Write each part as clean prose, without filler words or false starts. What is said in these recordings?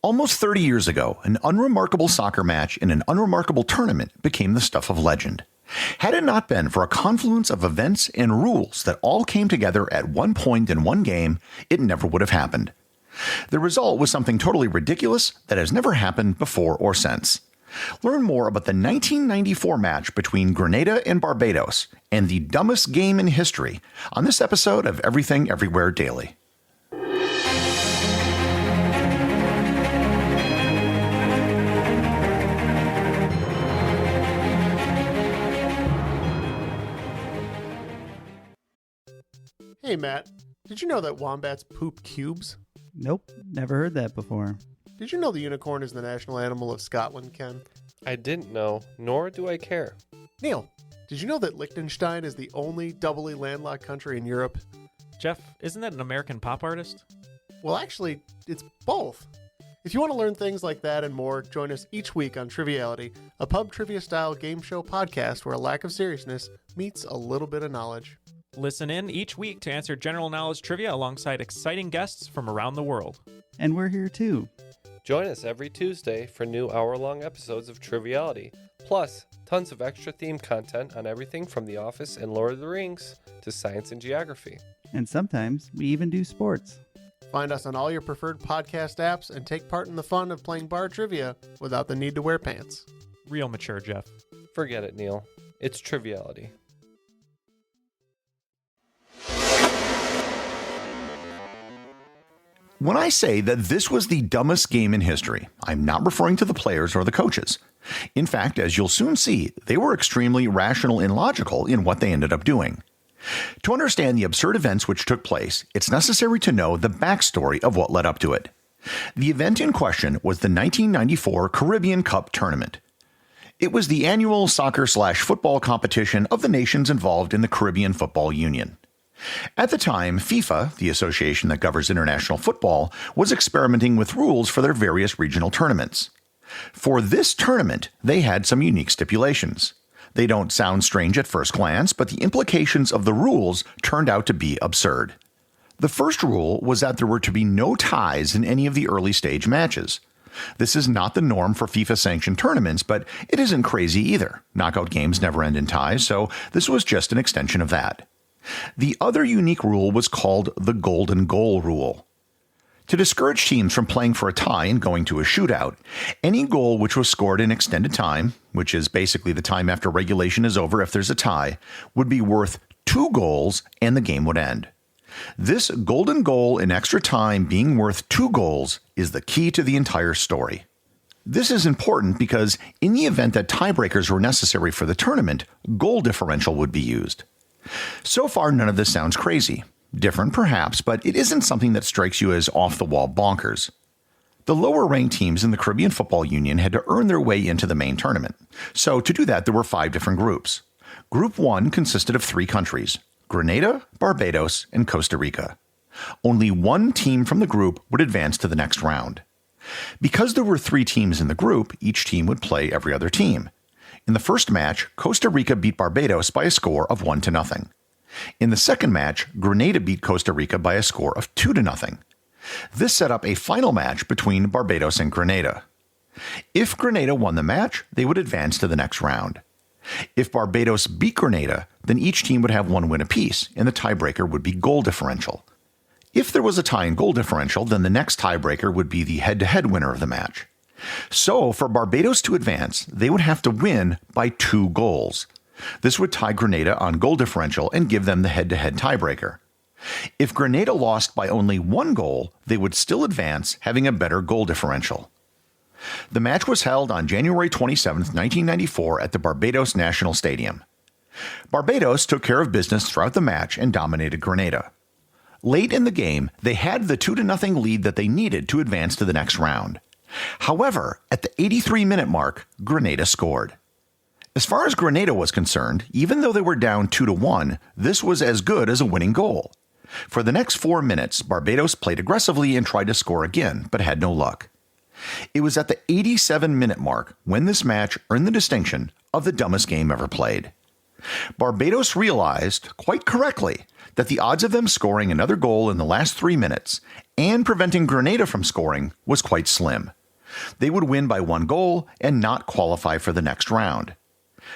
Almost 30 years ago, an unremarkable soccer match in an unremarkable tournament became the stuff of legend. Had it not been for a confluence of events and rules that all came together at one point in one game, it never would have happened. The result was something totally ridiculous that has never happened before or since. Learn more about the 1994 match between Grenada and Barbados and the dumbest game in history on this episode of Everything Everywhere Daily. Hey Matt, did you know that wombats poop cubes? Nope, never heard that before. Did you know the unicorn is the national animal of Scotland, Ken? I didn't know, nor do I care. Neil, did you know that Liechtenstein is the only doubly landlocked country in Europe? Jeff, isn't that an American pop artist? Well, actually, it's both. If you want to learn things like that and more, join us each week on Triviality, a pub trivia-style game show podcast where a lack of seriousness meets a little bit of knowledge. Listen in each week to answer general knowledge trivia alongside exciting guests from around the world. And we're here too. Join us every Tuesday for new hour-long episodes of Triviality, plus tons of extra theme content on everything from The Office and Lord of the Rings to science and geography. And sometimes we even do sports. Find us on all your preferred podcast apps and take part in the fun of playing bar trivia without the need to wear pants. Real mature, Jeff. Forget it, Neil. It's Triviality. When I say that this was the dumbest game in history, I'm not referring to the players or the coaches. In fact, as you'll soon see, they were extremely rational and logical in what they ended up doing. To understand the absurd events which took place, it's necessary to know the backstory of what led up to it. The event in question was the 1994 Caribbean Cup tournament. It was the annual soccer/football competition of the nations involved in the Caribbean Football Union. At the time, FIFA, the association that governs international football, was experimenting with rules for their various regional tournaments. For this tournament, they had some unique stipulations. They don't sound strange at first glance, but the implications of the rules turned out to be absurd. The first rule was that there were to be no ties in any of the early stage matches. This is not the norm for FIFA-sanctioned tournaments, but it isn't crazy either. Knockout games never end in ties, so this was just an extension of that. The other unique rule was called the golden goal rule. To discourage teams from playing for a tie and going to a shootout, any goal which was scored in extended time, which is basically the time after regulation is over if there's a tie, would be worth 2 goals and the game would end. This golden goal in extra time being worth 2 goals is the key to the entire story. This is important because in the event that tiebreakers were necessary for the tournament, goal differential would be used. So far, none of this sounds crazy. Different, perhaps, but it isn't something that strikes you as off-the-wall bonkers. The lower-ranked teams in the Caribbean Football Union had to earn their way into the main tournament. So to do that, there were 5 different groups. Group 1 consisted of 3 countries, Grenada, Barbados, and Costa Rica. Only one team from the group would advance to the next round. Because there were 3 teams in the group, each team would play every other team. In the first match, Costa Rica beat Barbados by a score of 1-0. In the second match, Grenada beat Costa Rica by a score of 2-0. This set up a final match between Barbados and Grenada. If Grenada won the match, they would advance to the next round. If Barbados beat Grenada, then each team would have 1 win apiece, and the tiebreaker would be goal differential. If there was a tie in goal differential, then the next tiebreaker would be the head-to-head winner of the match. So, for Barbados to advance, they would have to win by 2 goals. This would tie Grenada on goal differential and give them the head-to-head tiebreaker. If Grenada lost by only 1 goal, they would still advance, having a better goal differential. The match was held on January 27, 1994 at the Barbados National Stadium. Barbados took care of business throughout the match and dominated Grenada. Late in the game, they had the 2-0 lead that they needed to advance to the next round. However, at the 83-minute mark, Grenada scored. As far as Grenada was concerned, even though they were down 2-1, this was as good as a winning goal. For the next 4 minutes, Barbados played aggressively and tried to score again, but had no luck. It was at the 87-minute mark when this match earned the distinction of the dumbest game ever played. Barbados realized, quite correctly, that the odds of them scoring another goal in the last 3 minutes and preventing Grenada from scoring was quite slim. They would win by 1 goal and not qualify for the next round.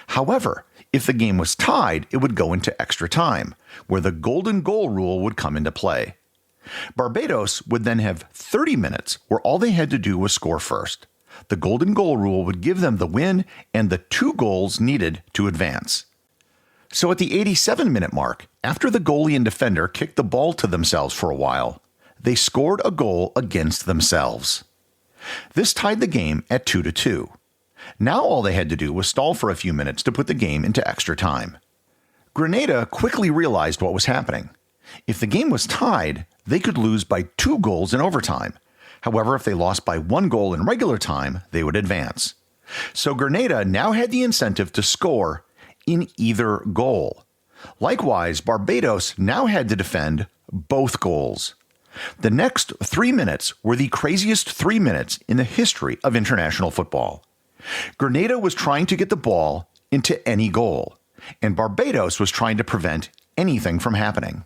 However, if the game was tied, it would go into extra time, where the golden goal rule would come into play. Barbados would then have 30 minutes where all they had to do was score first. The golden goal rule would give them the win and the 2 goals needed to advance. So at the 87-minute mark, after the goalie and defender kicked the ball to themselves for a while, they scored a goal against themselves. This tied the game at 2-2. Now all they had to do was stall for a few minutes to put the game into extra time. Grenada quickly realized what was happening. If the game was tied, they could lose by 2 goals in overtime. However, if they lost by 1 goal in regular time, they would advance. So Grenada now had the incentive to score in either goal. Likewise, Barbados now had to defend both goals. The next 3 minutes were the craziest 3 minutes in the history of international football. Grenada was trying to get the ball into any goal, and Barbados was trying to prevent anything from happening.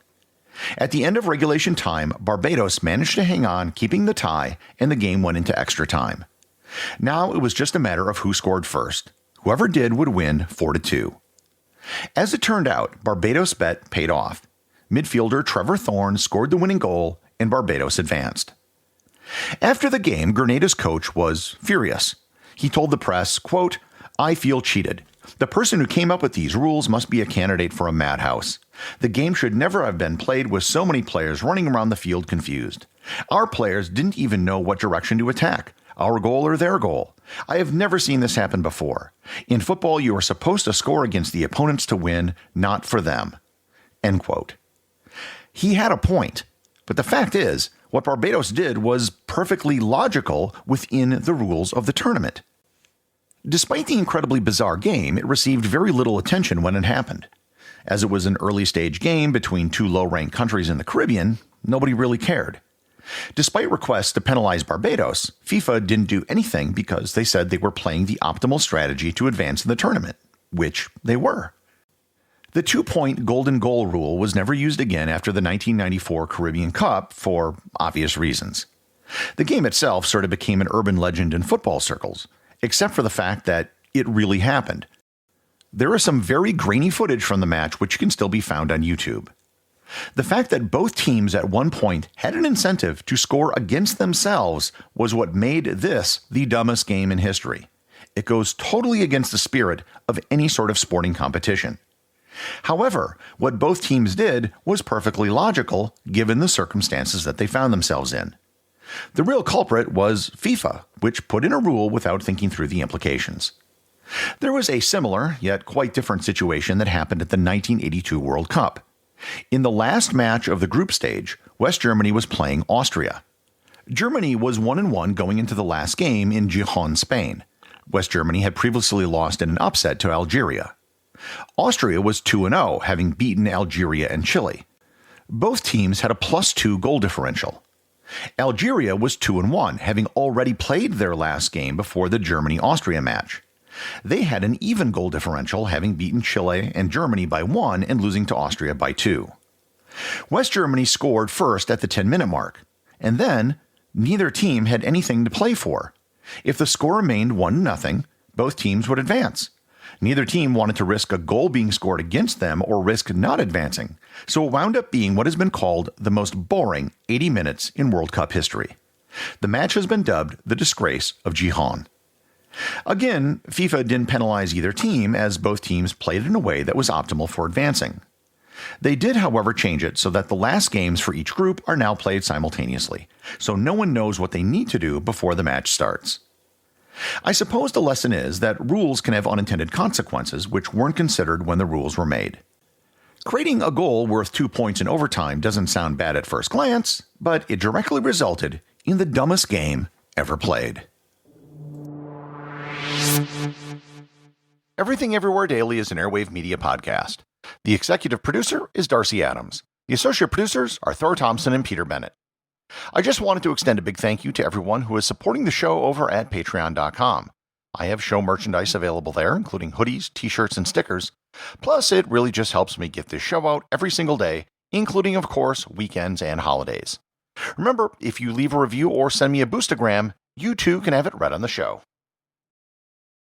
At the end of regulation time, Barbados managed to hang on, keeping the tie, and the game went into extra time. Now it was just a matter of who scored first. Whoever did would win 4-2. As it turned out, Barbados' bet paid off. Midfielder Trevor Thor scored the winning goal, and Barbados advanced. After the game, Grenada's coach was furious. He told the press, quote, "I feel cheated. The person who came up with these rules must be a candidate for a madhouse. The game should never have been played with so many players running around the field confused. Our players didn't even know what direction to attack, our goal or their goal. I have never seen this happen before. In football, you are supposed to score against the opponents to win, not for them." End quote. He had a point, but the fact is, what Barbados did was perfectly logical within the rules of the tournament. Despite the incredibly bizarre game, it received very little attention when it happened. As it was an early-stage game between 2 low-ranked countries in the Caribbean, nobody really cared. Despite requests to penalize Barbados, FIFA didn't do anything because they said they were playing the optimal strategy to advance in the tournament, which they were. The 2-point golden goal rule was never used again after the 1994 Caribbean Cup for obvious reasons. The game itself sort of became an urban legend in football circles, except for the fact that it really happened. There is some very grainy footage from the match which can still be found on YouTube. The fact that both teams at one point had an incentive to score against themselves was what made this the dumbest game in history. It goes totally against the spirit of any sort of sporting competition. However, what both teams did was perfectly logical given the circumstances that they found themselves in. The real culprit was FIFA, which put in a rule without thinking through the implications. There was a similar, yet quite different situation that happened at the 1982 World Cup. In the last match of the group stage, West Germany was playing Austria. Germany was 1-1 going into the last game in Gijón, Spain. West Germany had previously lost in an upset to Algeria. Austria was 2-0, having beaten Algeria and Chile. Both teams had a +2 goal differential. Algeria was 2-1, having already played their last game before the Germany-Austria match. They had an even goal differential, having beaten Chile and Germany by 1 and losing to Austria by 2. West Germany scored first at the 10-minute mark, and then neither team had anything to play for. If the score remained 1-0, both teams would advance. Neither team wanted to risk a goal being scored against them or risk not advancing, so it wound up being what has been called the most boring 80 minutes in World Cup history. The match has been dubbed the disgrace of Gijón. Again, FIFA didn't penalize either team as both teams played in a way that was optimal for advancing. They did, however, change it so that the last games for each group are now played simultaneously, so no one knows what they need to do before the match starts. I suppose the lesson is that rules can have unintended consequences which weren't considered when the rules were made. Creating a goal worth 2 points in overtime doesn't sound bad at first glance, but it directly resulted in the dumbest game ever played. Everything Everywhere Daily is an Airwave Media podcast. The executive producer is Darcy Adams. The associate producers are Thor, Thomsen, and Peter Bennett. I just wanted to extend a big thank you to everyone who is supporting the show over at patreon.com. I have show merchandise available there, including hoodies, t-shirts, and stickers. Plus, it really just helps me get this show out every single day including, of course, weekends and holidays. Remember, if you leave a review or send me a boostagram, you too can have it read on the show.